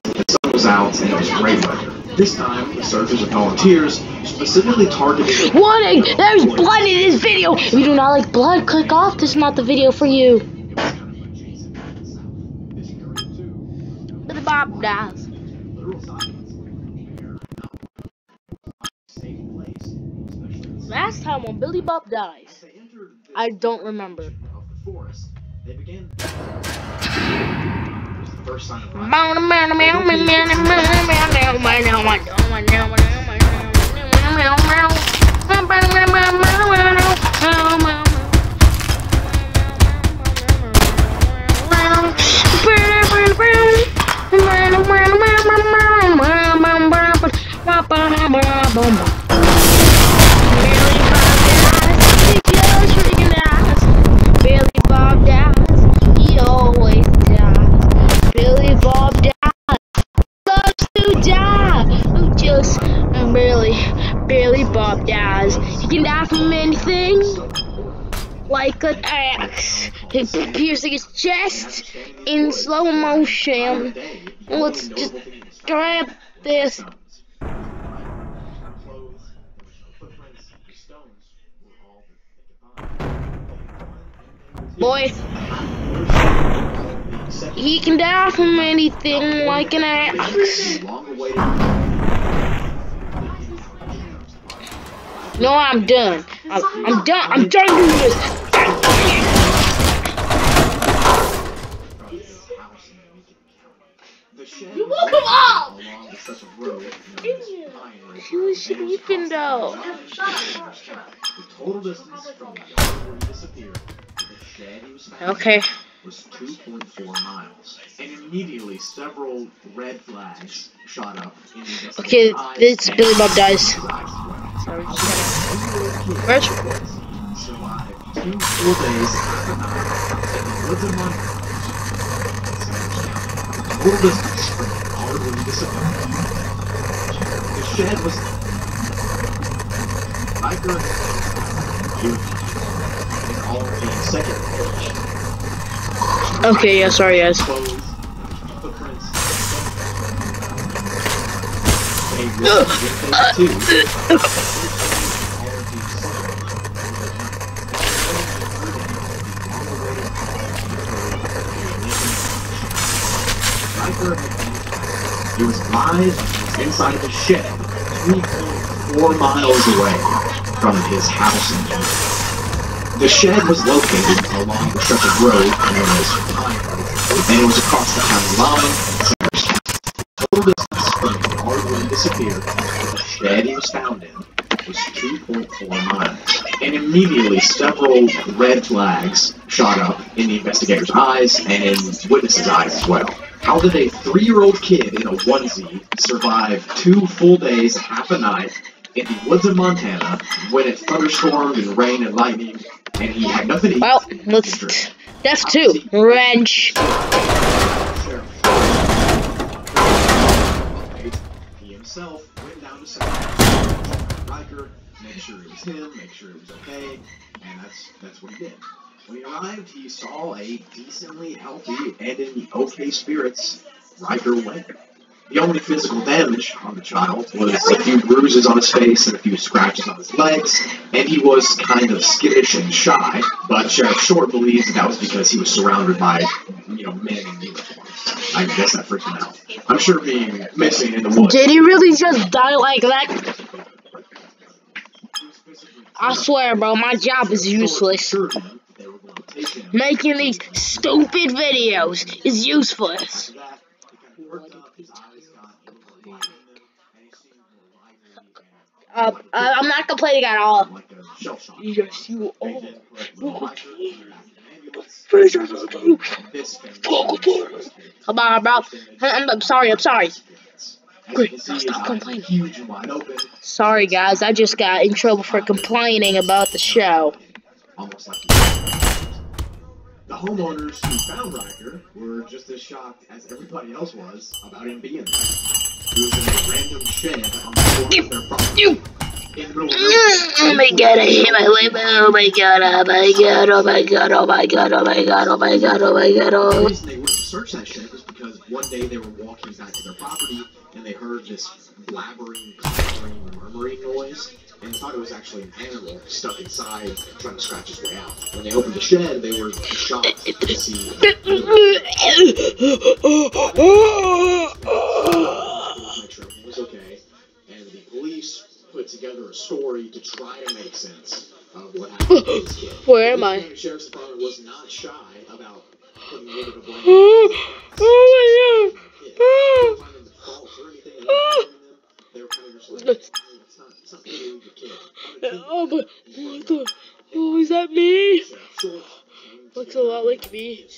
the sun was out and it was great weather. This time, the searchers and volunteers specifically targeted... Warning! There's blood in this video! If you do not like blood, click off. This is not the video for you. Billy Bob dies. Last time when Billy Bob dies, I don't remember. Billy Bob dies, he always dies. Billy Bob dies, loves to die. Who just Billy Bob dies. He can die from anything, like an axe, piercing his chest in slow motion. Let's just grab this. Boy, he can die from anything like an axe. No, I'm done. I'm done. I'm done doing this. You woke him up! He was sleeping though. Okay. Was 2.4 miles, and immediately several red flags shot up in the Okay, this Billy Bob dies. Sorry. Where's survived 2 full days in the woods of Montana. Total distance from Hardwood, Mississippi. The shed was Riker in all the second page. okay? Yeah, sorry guys. He was live inside the shed, 3.4 miles away from his house in Denver. The shed was located along the stretch of road known as Pine Road, and it was across the county line. Total distance from the Hardwood disappeared to the shed he was found in was 2.4 miles. And immediately several red flags shot up in the investigator's eyes and in witnesses' eyes as well. How did a 3-year-old kid in a onesie survive 2 full days, half a night, in the woods of Montana when it thunderstormed and rained and lightning, and he had nothing to eat? Well, that's 2. Wrench. He himself went down to San Riker, make sure it was him, make sure it was okay, and that's what he did. When he arrived, he saw a decently healthy and in okay spirits Riker Ware. The only physical damage on the child was a few bruises on his face and a few scratches on his legs, and he was kind of skittish and shy, but Sheriff Short believes that was because he was surrounded by, men in uniforms. I guess that freaked him out. I'm sure being missing in the woods... Did he really just die like that? I swear, bro, my job is useless. Making these stupid videos is useless. I'm not complaining at all. Yes, you are. Come on, bro. I'm sorry. Great, stop complaining. Sorry, guys. I just got in trouble for complaining about the show. The homeowners who found Riker were just as shocked as everybody else was about him being there. He was in a random shed on the corner of their property. In the middle of Oh my god, I hit my lip. Oh my god, oh my god, oh my god, oh my god, oh my god, oh my god, oh my god, oh. The reason they wouldn't search that shed was because One day they were walking back to their property, and they heard this blabbering, clattering, murmuring noise, and thought it was actually an animal stuck inside trying to scratch his way out. When they opened the shed, they were shocked to see make sure everything was okay, and the police put together a story to try to make sense of what happened to this kid. Where am I? The sheriff's department was not shy about putting a little bit of blame. Oh my god! They were kind of just like, it's not really the kid. Oh, but what the? Oh, is that me? Looks a lot like me.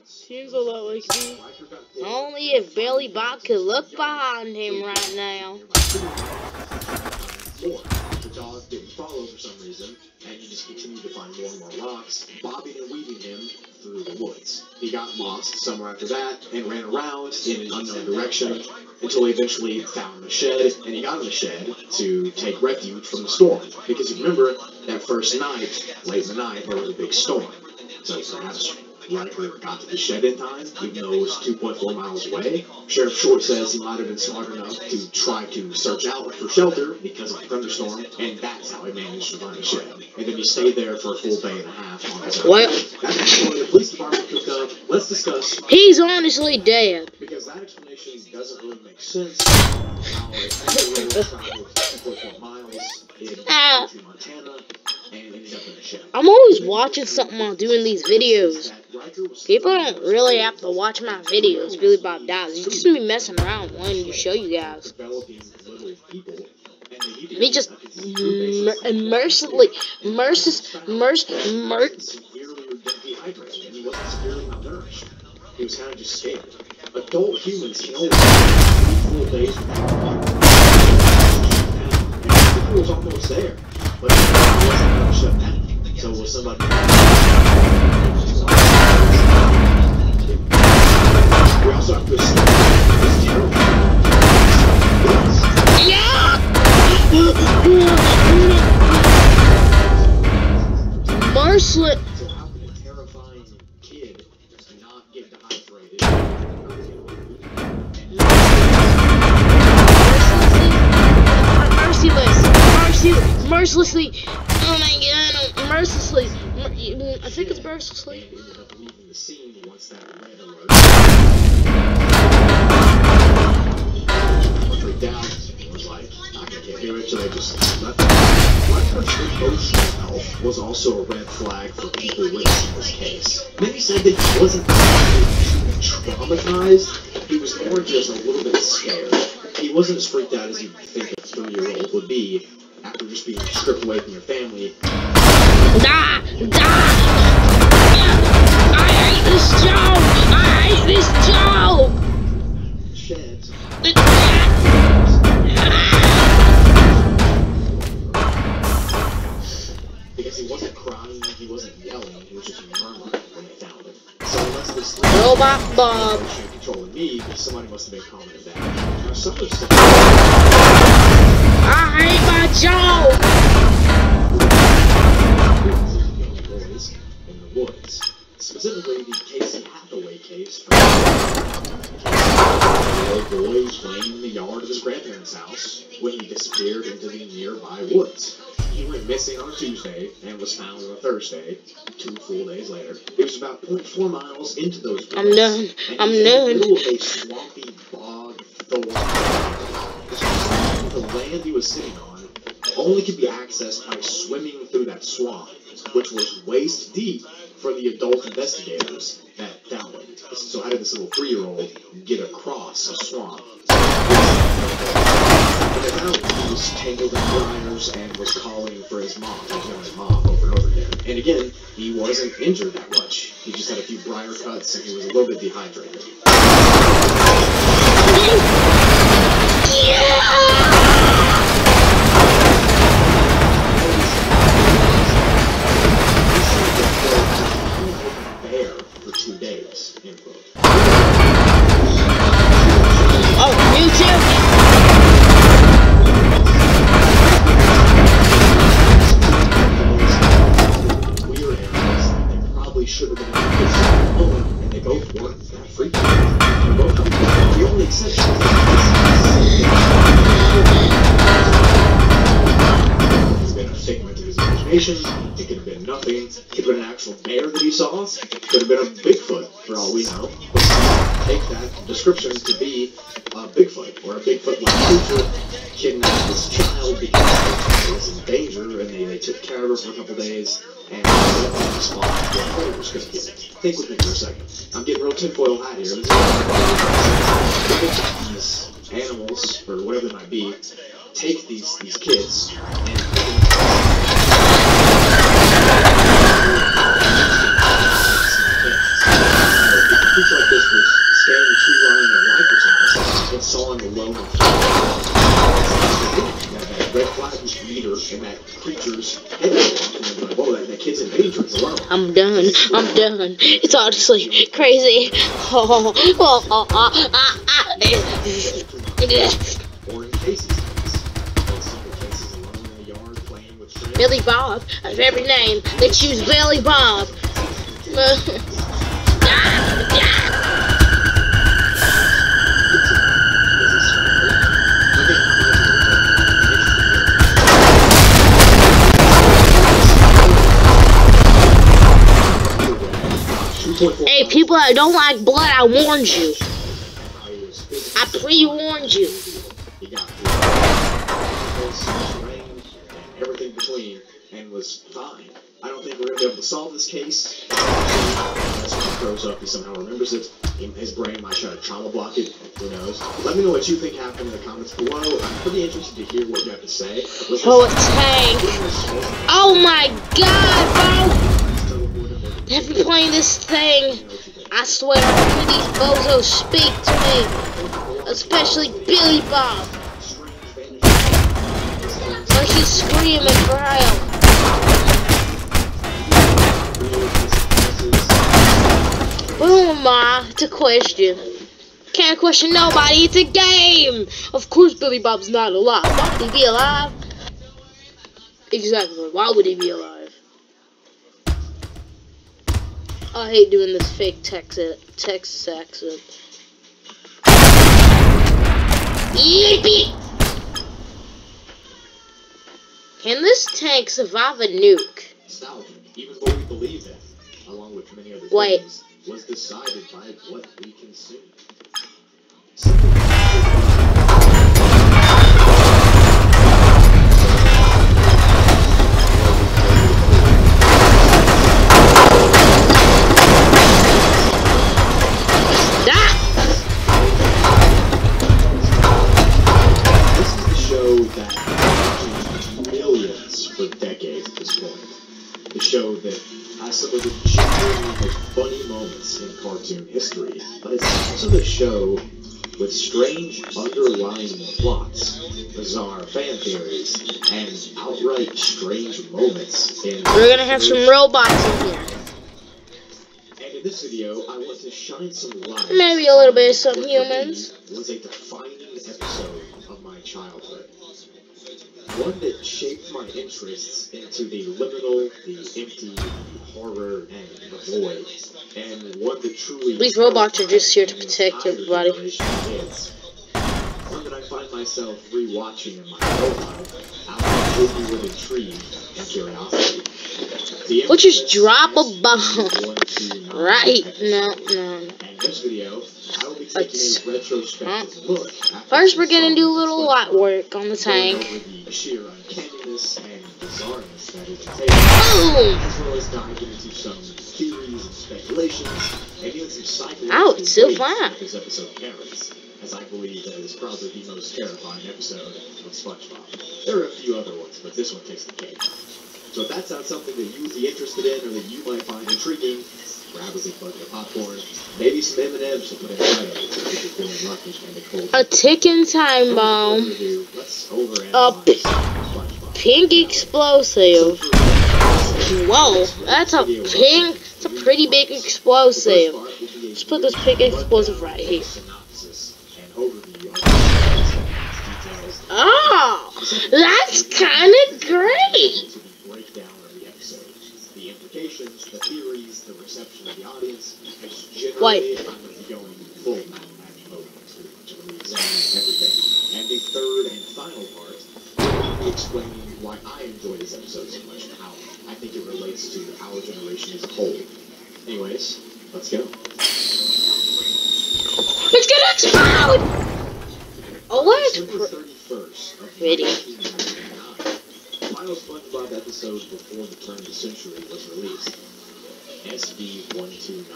Seems a lot like me. Only if Billy Bob could look behind him right now. The dog didn't follow for some reason, and he just continued to find more and more rocks, bobbing and weaving him through the woods. He got lost somewhere after that and ran around in an unknown direction until he eventually found the shed, and he got in the shed to take refuge from the storm. Because you remember, that first night, late in the night, there was a big storm. So perhaps Riker got to the shed in time, even though it was 2.4 miles away. Sheriff Short says he might have been smart enough to try to search out for shelter because of the thunderstorm, and that's how he managed to find the shed. And then he stayed there for a full day and a half on his own. Well, that's the story the police department cooked up. Let's discuss. He's honestly dead. Because that explanation doesn't really make sense. How a traveled 2.4 miles in Montana and ended up in a shed. I'm always watching something while doing these videos. People don't really have to watch my videos, Billy Bob Dies. You just be messing around wanting to show you guys. Me just mercilessly. He was kind of just scared. Adult humans can only have 3 full days without water. And the was almost there, but it wasn't going to shut down. So was somebody... We also have to assume it's terrifying. Merciless. So how can a terrifying kid not get dehydrated? Mercilessly. Oh my god, mercilessly. I think it's mercilessly. And ended up leaving the scene once that red alert. Freaked out. Was like, I can't do it, so they just left it. Riker's emotional health was also a red flag for people witnessing this case. Many said that he wasn't traumatized, he was more just a little bit scared. He wasn't as freaked out as you'd think a 3-year-old would be after just being stripped away from your family. I hate this job! I hate this job! Sheds. Because he wasn't crying, he wasn't yelling, he was just murmuring when they found him. So unless this Robot Bob controlling me, somebody must have been commenting that. Now some of the I hate my job! boys in the woods. Specifically the Casey Hathaway case. The boy was playing in the yard of his grandparents' house when he disappeared into the nearby woods. He went missing on a Tuesday and was found on a Thursday, 2 full days later. It was about 0.4 miles into those woods. I'm done. I'm in done. the middle of a swampy bog thorn. The land he was sitting on only could be accessed by swimming through that swamp, which was waist deep for the adult investigators that found him. So how did this little 3-year-old get across a swamp? When they found him, he was tangled in briars and was calling for his mom. He was calling his mom over and over again. And again, he wasn't injured that much. He just had a few briar cuts and he was a little bit dehydrated. Bear for 2 days. Oh, you too? Weird animals. They probably should have been in the and they both weren't that freaky. nothing. Could have been an actual bear that he saw. Could have been a Bigfoot, for all we know. Take that description to be a Bigfoot, or a Bigfoot-like creature kidnapped this child because he was in danger, and they took care of her for a couple days, and left him in a spot where predators couldn't get it. Think with me for a second. I'm getting real tinfoil hat here. These animals, or whatever they might be, take these kids and creature like this was scanning the tree line at Riker's house and saw him alone on that red flag meter and that creature's head. Like, whoa, that kid's in danger. He's alone. I'm done. It's honestly crazy. Or in cases like this. Secret cases alone in the yard playing with strangers. Billy Bob, of every name, they choose Billy Bob. Hey, people that don't like blood, I warned you. I pre-warned you. He got rain, everything between, and was fine. I don't think we're going to be able to solve this case. Unless he grows up, he somehow remembers it. His brain might try to trauma block it. Who knows? Let me know what you think happened in the comments below. I'm pretty interested to hear what you have to say. Oh, a tank. Oh my god, bro. They've been playing this thing. I swear, none of these bozos speak to me. Especially Billy Bob. Like he's screaming for help. Who am I to question? Can't question nobody, it's a game! Of course Billy Bob's not alive. Why would he be alive? Exactly, why would he be alive? I hate doing this fake Texas accent. Yippee! Can this tank survive a nuke? Nostalgia, even what we believe in, along with many other Wait. things, was decided by what we consume. Show that has some of the genuinely most funny moments in cartoon history, but it's also the show with strange underlying plots, bizarre fan theories, and outright strange moments in. We're gonna have some robots in here. And in this video, I want to shine some light. Maybe a little bit of some humans. Was a defining episode of my childhood. One that shaped my interests into the liminal, the empty, the horror, and the void. And one that truly... These robots are just here to protect everybody. One that I find myself rewatching in my own life, out of with intrigue and curiosity. We'll just drop a bomb. Right. No. And this video, I will be taking a retrospective look at First, we're gonna do a little light work on the tank. the sheer uncanniness and bizarreness that is entailed, Boom! as well as diving into some theories and speculations, and even some psychological Ow, it's so weight flat. that this episode carries, as I believe that is probably the most terrifying episode of SpongeBob. There are a few other ones, but this one takes the cake. So if that sounds something that you would be interested in, or that you might find intriguing, grab a big bucket of popcorn, maybe some M&M's to put inside of it if you're feeling lucky and the cold. A ticking time bomb. Let's overanalyze SpongeBob. Pink explosive. Whoa, that's a pink. It's a pretty big explosive. Let's put this pink explosive right here. Oh, that's kind of great. The implications, the theories, the reception of the audience, and just generally, Wait. I'm going to be going full Matt mode to really examine everything. And the third and final part, I'll be explaining why I enjoy this episode so much and how I I think it relates to our generation as a whole. Anyways, let's go. It's gonna explode! Oh, where's December 31st of pretty? 1999, the final SpongeBob episode before the turn of the century was released. SB-129.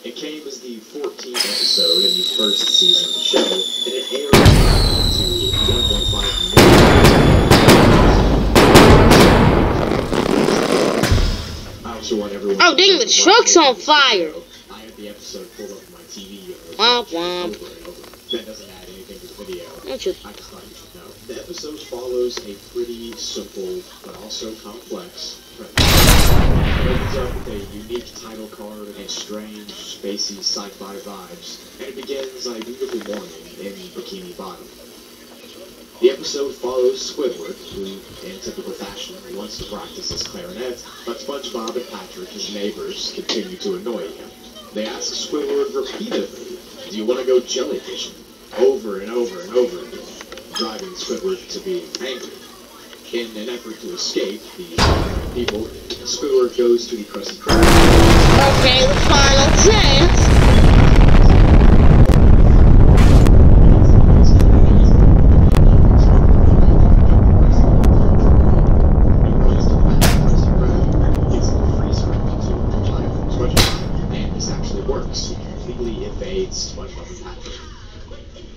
It came as the 14th episode in the first season of the show, and it aired to 1.5 million. I also want everyone Oh, dang, the truck's on fire! I have the episode pulled up on my TV Womp over womp. and over. That doesn't add anything to the video. That's just... I just thought you should know. The episode follows a pretty simple, but also complex premise. It opens up with a unique title card and strange, spacey sci-fi vibes, and it begins a beautiful morning in Bikini Bottom. The episode follows Squidward, who, in typical fashion, wants to practice his clarinet, but SpongeBob and Patrick, his neighbors, continue to annoy him. They ask Squidward repeatedly, "Do you want to go jellyfishing?" over and over and over again, driving Squidward to be angry. In an effort to escape the people, Squidward goes to the Krusty Krab. Okay, the final chance! And this actually works. He completely evades SpongeBob and Patrick.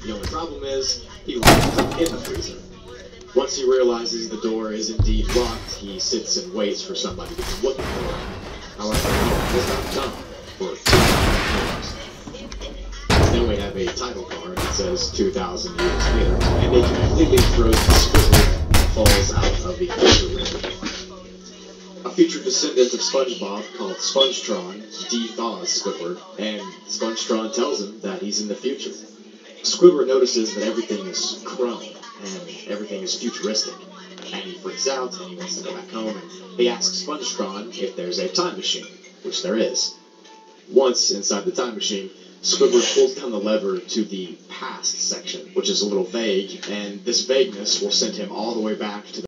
The only problem is, he locks them in the freezer. Once he realizes the door is indeed locked, he sits and waits for somebody to come looking for him. However, he is not done for 2,000 years. Then we have a title card that says 2,000 years later, and it completely throws the Squidward and falls out of the freezer ring. A future descendant of SpongeBob called Spongetron de-thaws Squidward, and Spongetron tells him that he's in the future. Squidward notices that everything is chrome, and everything is futuristic, and he freaks out, and he wants to go back home, and he asks Spongetron if there's a time machine, which there is. Once inside the time machine, Squidward pulls down the lever to the past section, which is a little vague, and this vagueness will send him all the way back to the